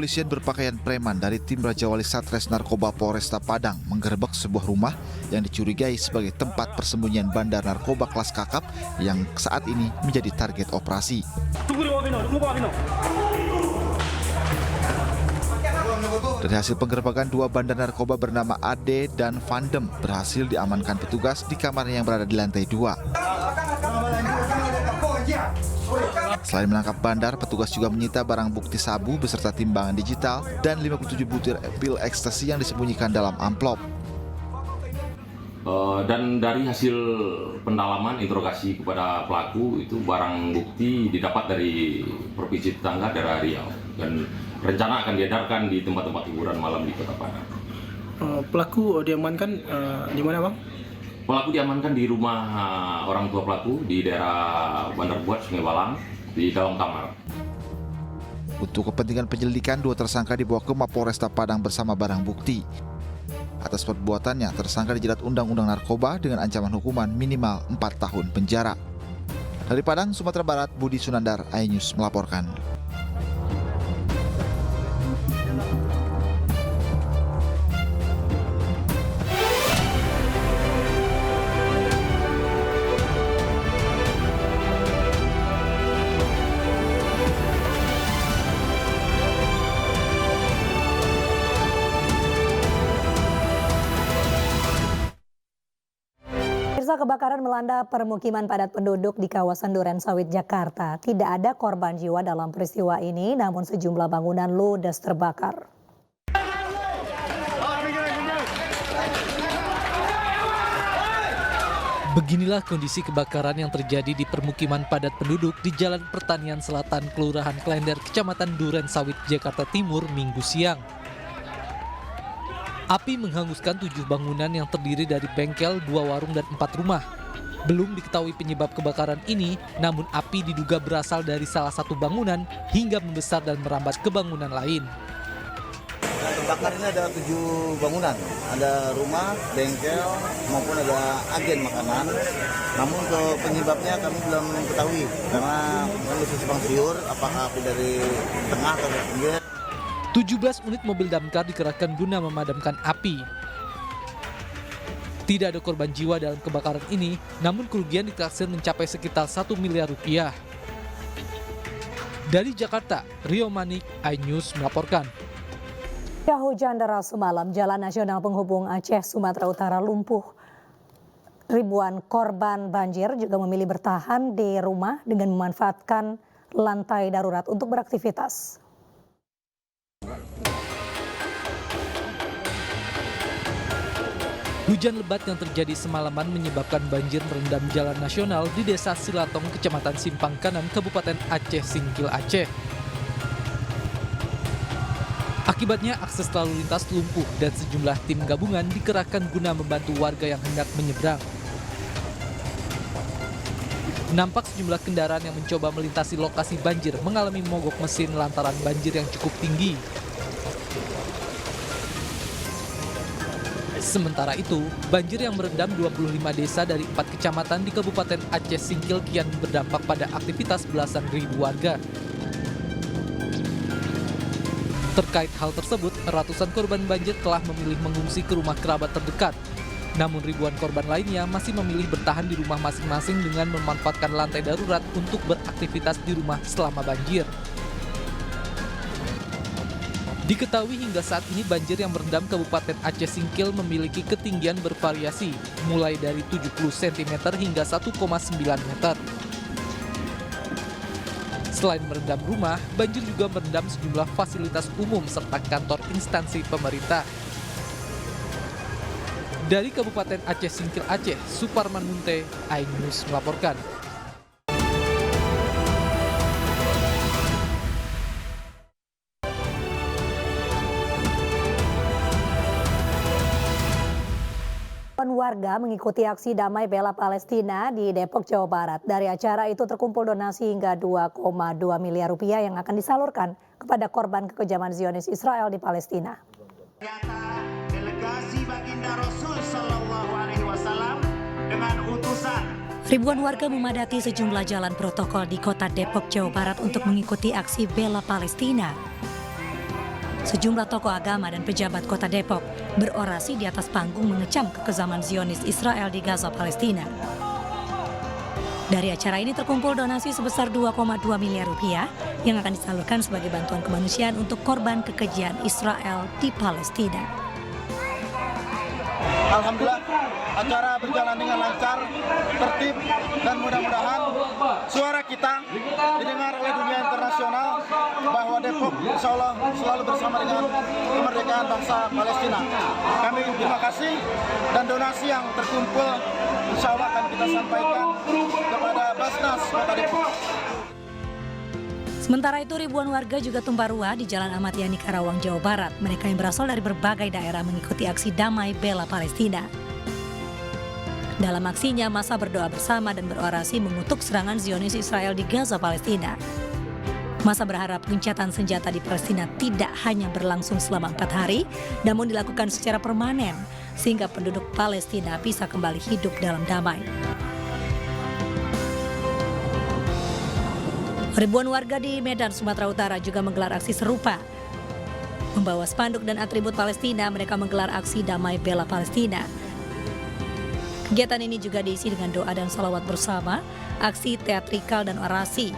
kepolisian berpakaian preman dari tim Raja Wali Satres Narkoba Polresta Padang menggerebek sebuah rumah yang dicurigai sebagai tempat persembunyian bandar narkoba kelas kakap yang saat ini menjadi target operasi. Dari hasil penggerebekan, 2 bandar narkoba bernama Ade dan Vandem berhasil diamankan petugas di kamarnya yang berada di lantai 2. Selain menangkap bandar, petugas juga menyita barang bukti sabu beserta timbangan digital dan 57 butir pil ekstasi yang disembunyikan dalam amplop. Dan dari hasil pendalaman interogasi kepada pelaku itu barang bukti didapat dari provinsi tetangga daerah Riau dan rencana akan diedarkan di tempat-tempat hiburan malam di Kota Padang. Pelaku diamankan di mana, Bang? Pelaku diamankan di rumah orang tua pelaku di daerah Bandar Buat, Sungai Balang, di dalam kamar. Untuk kepentingan penyelidikan, 2 tersangka dibawa ke Mapolresta Padang bersama barang bukti. Atas perbuatannya, tersangka dijerat Undang-Undang Narkoba dengan ancaman hukuman minimal 4 tahun penjara. Dari Padang, Sumatera Barat, Budi Sunandar, iNews melaporkan. Kebakaran melanda permukiman padat penduduk di kawasan Durensawit, Jakarta. Tidak ada korban jiwa dalam peristiwa ini, namun sejumlah bangunan ludes terbakar. Beginilah kondisi kebakaran yang terjadi di permukiman padat penduduk di Jalan Pertanian Selatan, Kelurahan Klender, Kecamatan Durensawit, Jakarta Timur, Minggu siang. Api menghanguskan 7 bangunan yang terdiri dari bengkel, 2 warung, dan 4 rumah. Belum diketahui penyebab kebakaran ini, namun api diduga berasal dari salah satu bangunan hingga membesar dan merambat ke bangunan lain. Terbakar ini ada 7 bangunan, ada rumah, bengkel, maupun ada agen makanan. Namun untuk penyebabnya kami belum ketahui, karena kami simpang siur apakah api dari tengah atau dari pinggir. 17 unit mobil damkar dikerahkan guna memadamkan api. Tidak ada korban jiwa dalam kebakaran ini, namun kerugian ditaksir mencapai sekitar 1 miliar rupiah. Dari Jakarta, Rio Manik, iNews melaporkan. Hujan deras semalam, Jalan Nasional Penghubung Aceh Sumatera Utara lumpuh. Ribuan korban banjir juga memilih bertahan di rumah dengan memanfaatkan lantai darurat untuk beraktivitas. Hujan lebat yang terjadi semalaman menyebabkan banjir merendam jalan nasional di Desa Silatong, Kecamatan Simpang Kanan, Kabupaten Aceh Singkil, Aceh. Akibatnya akses lalu lintas lumpuh dan sejumlah tim gabungan dikerahkan guna membantu warga yang hendak menyeberang. Nampak sejumlah kendaraan yang mencoba melintasi lokasi banjir mengalami mogok mesin lantaran banjir yang cukup tinggi. Sementara itu, banjir yang merendam 25 desa dari 4 kecamatan di Kabupaten Aceh Singkil kian berdampak pada aktivitas belasan ribu warga. Terkait hal tersebut, ratusan korban banjir telah memilih mengungsi ke rumah kerabat terdekat. Namun ribuan korban lainnya masih memilih bertahan di rumah masing-masing dengan memanfaatkan lantai darurat untuk beraktivitas di rumah selama banjir. Diketahui hingga saat ini banjir yang merendam Kabupaten Aceh Singkil memiliki ketinggian bervariasi, mulai dari 70 cm hingga 1,9 meter. Selain merendam rumah, banjir juga merendam sejumlah fasilitas umum serta kantor instansi pemerintah. Dari Kabupaten Aceh Singkil, Aceh, Suparman Munte, iNews melaporkan. Warga mengikuti aksi damai bela Palestina di Depok, Jawa Barat. Dari acara itu terkumpul donasi hingga 2,2 miliar rupiah yang akan disalurkan kepada korban kekejaman Zionis Israel di Palestina. Delegasi Baginda Rasul Shallallahu Alaihi Wasallam dengan utusan. Ribuan warga memadati sejumlah jalan protokol di kota Depok, Jawa Barat untuk mengikuti aksi bela Palestina. Sejumlah tokoh agama dan pejabat kota Depok berorasi di atas panggung mengecam kekejaman Zionis Israel di Gaza, Palestina. Dari acara ini terkumpul donasi sebesar 2,2 miliar rupiah yang akan disalurkan sebagai bantuan kemanusiaan untuk korban kekejian Israel di Palestina. Alhamdulillah acara berjalan dengan lancar, tertib, dan mudah-mudahan suara kita didengar oleh dunia internasional bahwa Depok insya Allah selalu bersama dengan kemerdekaan bangsa Palestina. Kami terima kasih dan donasi yang terkumpul insya Allah akan kita sampaikan kepada Basnas Kota Depok. Sementara itu ribuan warga juga tumpah ruah di Jalan Ahmad Yani Karawang, Jawa Barat. Mereka yang berasal dari berbagai daerah mengikuti aksi damai bela Palestina. Dalam aksinya, massa berdoa bersama dan berorasi mengutuk serangan Zionis Israel di Gaza, Palestina. Massa berharap gencatan senjata di Palestina tidak hanya berlangsung selama 4 hari, namun dilakukan secara permanen, sehingga penduduk Palestina bisa kembali hidup dalam damai. Ribuan warga di Medan, Sumatera Utara juga menggelar aksi serupa. Membawa spanduk dan atribut Palestina, mereka menggelar aksi damai bela Palestina. Kegiatan ini juga diisi dengan doa dan salawat bersama, aksi teatrikal dan orasi.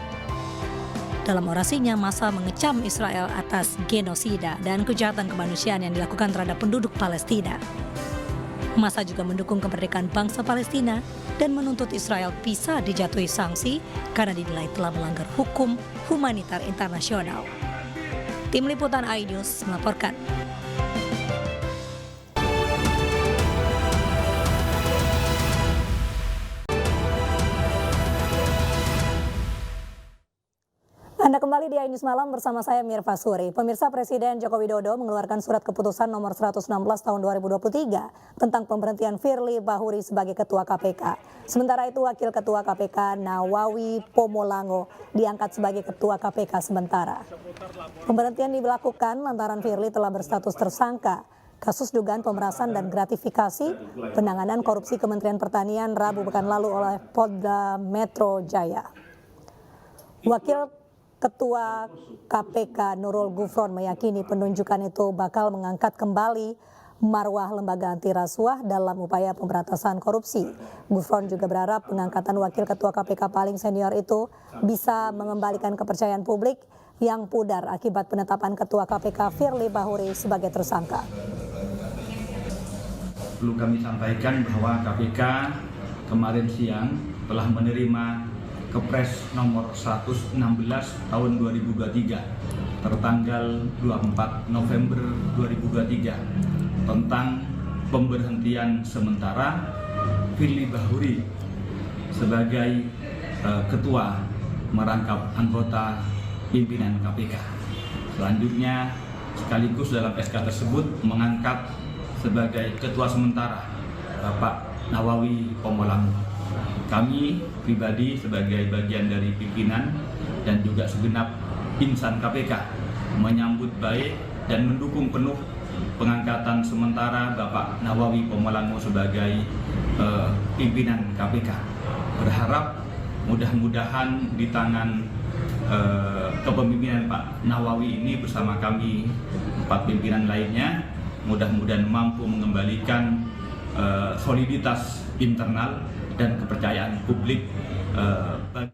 Dalam orasinya, massa mengecam Israel atas genosida dan kejahatan kemanusiaan yang dilakukan terhadap penduduk Palestina. Massa juga mendukung kemerdekaan bangsa Palestina dan menuntut Israel bisa dijatuhi sanksi karena dinilai telah melanggar hukum humanitar internasional. Tim Liputan iNews melaporkan. Anda kembali di iNews Malam bersama saya Mirva Suri. Pemirsa, Presiden Joko Widodo mengeluarkan surat keputusan nomor 116 tahun 2023 tentang pemberhentian Firly Bahuri sebagai Ketua KPK. Sementara itu Wakil Ketua KPK Nawawi Pomolango diangkat sebagai Ketua KPK sementara. Pemberhentian dilakukan lantaran Firly telah berstatus tersangka kasus dugaan pemerasan dan gratifikasi penanganan korupsi Kementerian Pertanian Rabu pekan lalu oleh Polda Metro Jaya. Wakil Ketua KPK Nurul Gufron meyakini penunjukan itu bakal mengangkat kembali marwah lembaga anti rasuah dalam upaya pemberantasan korupsi. Gufron juga berharap pengangkatan Wakil Ketua KPK paling senior itu bisa mengembalikan kepercayaan publik yang pudar akibat penetapan Ketua KPK Firly Bahuri sebagai tersangka. Perlu kami sampaikan bahwa KPK kemarin siang telah menerima Kepres nomor 116 tahun 2023 tertanggal 24 November 2023 tentang pemberhentian sementara Firly Bahuri sebagai ketua merangkap anggota pimpinan KPK. Selanjutnya sekaligus dalam SK tersebut mengangkat sebagai ketua sementara Bapak Nawawi Pomolango. Kami pribadi sebagai bagian dari pimpinan dan juga segenap insan KPK menyambut baik dan mendukung penuh pengangkatan sementara Bapak Nawawi Pomolango sebagai pimpinan KPK. Berharap mudah-mudahan di tangan kepemimpinan Pak Nawawi ini bersama kami 4 pimpinan lainnya mudah-mudahan mampu mengembalikan soliditas internal dan kepercayaan publik bagi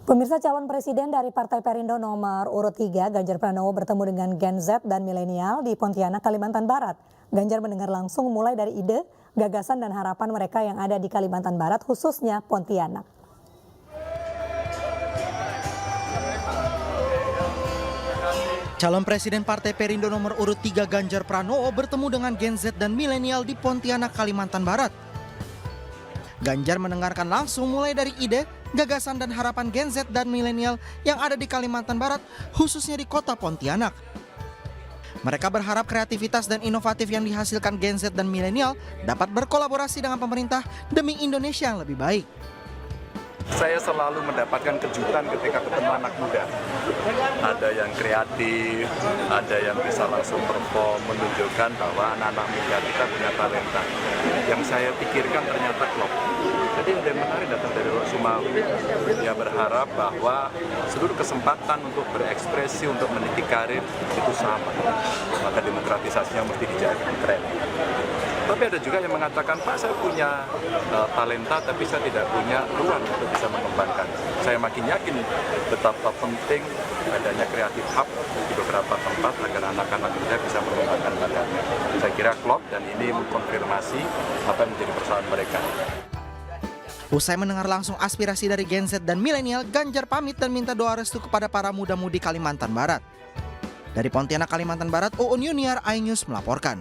Pemirsa, calon presiden dari Partai Perindo nomor urut 3, Ganjar Pranowo bertemu dengan Gen Z dan milenial di Pontianak, Kalimantan Barat. Ganjar mendengar langsung mulai dari ide, gagasan dan harapan mereka yang ada di Kalimantan Barat, khususnya Pontianak. Calon Presiden Partai Perindo nomor urut 3 Ganjar Pranowo bertemu dengan Gen Z dan milenial di Pontianak, Kalimantan Barat. Ganjar mendengarkan langsung mulai dari ide, gagasan dan harapan Gen Z dan milenial yang ada di Kalimantan Barat, khususnya di kota Pontianak. Mereka berharap kreativitas dan inovatif yang dihasilkan Gen Z dan milenial dapat berkolaborasi dengan pemerintah demi Indonesia yang lebih baik. Saya selalu mendapatkan kejutan ketika ketemu anak muda. Ada yang kreatif, ada yang bisa langsung perform, menunjukkan bahwa anak-anak muda kita punya talenta. Yang saya pikirkan ternyata klop. Jadi ada yang menarik datang dari luar Sumawi. Dia berharap bahwa seluruh kesempatan untuk berekspresi, untuk meniti karir itu sama. Maka demokratisasinya mesti dijaga tren. Tapi ada juga yang mengatakan, Pak, saya punya talenta tapi saya tidak punya ruang untuk bisa mengembangkan. Saya makin yakin betapa penting adanya kreatif hub di beberapa tempat agar anak-anak muda bisa mengembangkan bakatnya. Saya kira klop dan ini mengkonfirmasi apa yang menjadi persoalan mereka. Usai mendengar langsung aspirasi dari Gen Z dan milenial, Ganjar pamit dan minta doa restu kepada para muda-mudi Kalimantan Barat. Dari Pontianak, Kalimantan Barat, Uun Yuniar, iNews melaporkan.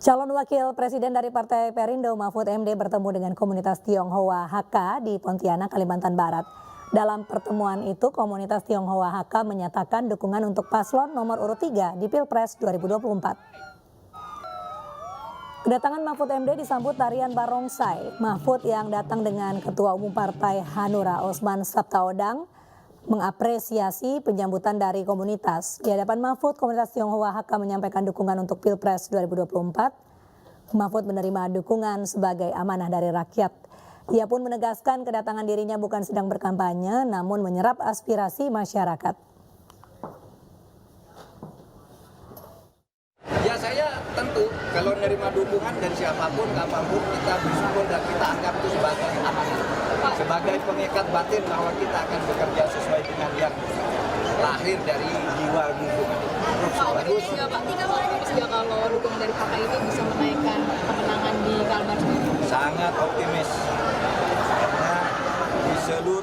Calon Wakil Presiden dari Partai Perindo Mahfud MD bertemu dengan komunitas Tionghoa HK di Pontianak, Kalimantan Barat. Dalam pertemuan itu, komunitas Tionghoa HK menyatakan dukungan untuk paslon nomor urut 3 di Pilpres 2024. Kedatangan Mahfud MD disambut tarian barongsai. Mahfud yang datang dengan Ketua Umum Partai Hanura Osman Sabtaodang mengapresiasi penyambutan dari komunitas. Di hadapan Mahfud, komunitas Tionghoa HK menyampaikan dukungan untuk Pilpres 2024. Mahfud menerima dukungan sebagai amanah dari rakyat. Ia pun menegaskan kedatangan dirinya bukan sedang berkampanye, namun menyerap aspirasi masyarakat. Ya, saya tentu kalau menerima dukungan dari siapapun, kapanpun, kita bersyukur dan kita anggap itu sebagai amanah. Sebagai pengikat batin bahwa kita akan bekerja sesuai dengan yang lahir dari jiwa dukungan. Bagus. Pak, kalau dukungan dari partai ini bisa menaikkan kemenangan di Kalbar? Sangat optimis. Karena di seluruh